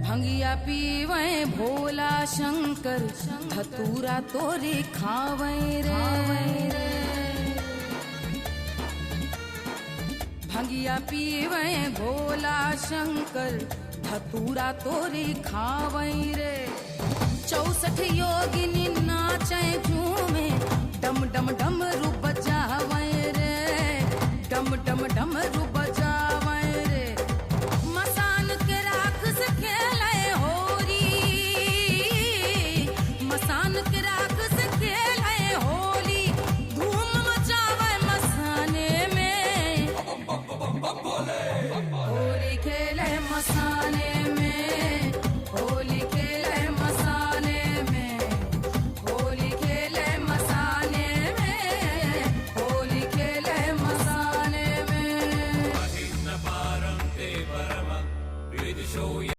भंगिया पीवे भोला शंकर धतूरा तोरे खावे रे। भंगिया पीवे भोला शंकर धतूरा तोरे खावे रे। 64 योगिनी नाचे झूमे डम डम डमरू बजावे रे। डम डम डमरू बजावे रे। मसान के राख से खेले होरी। मसान के राख से खेले होली। धूम मचावे मसाने में। होली खेले मसाने में। होली खेले मसाने में। होली खेले मसाने में। होली खेले मसाने में।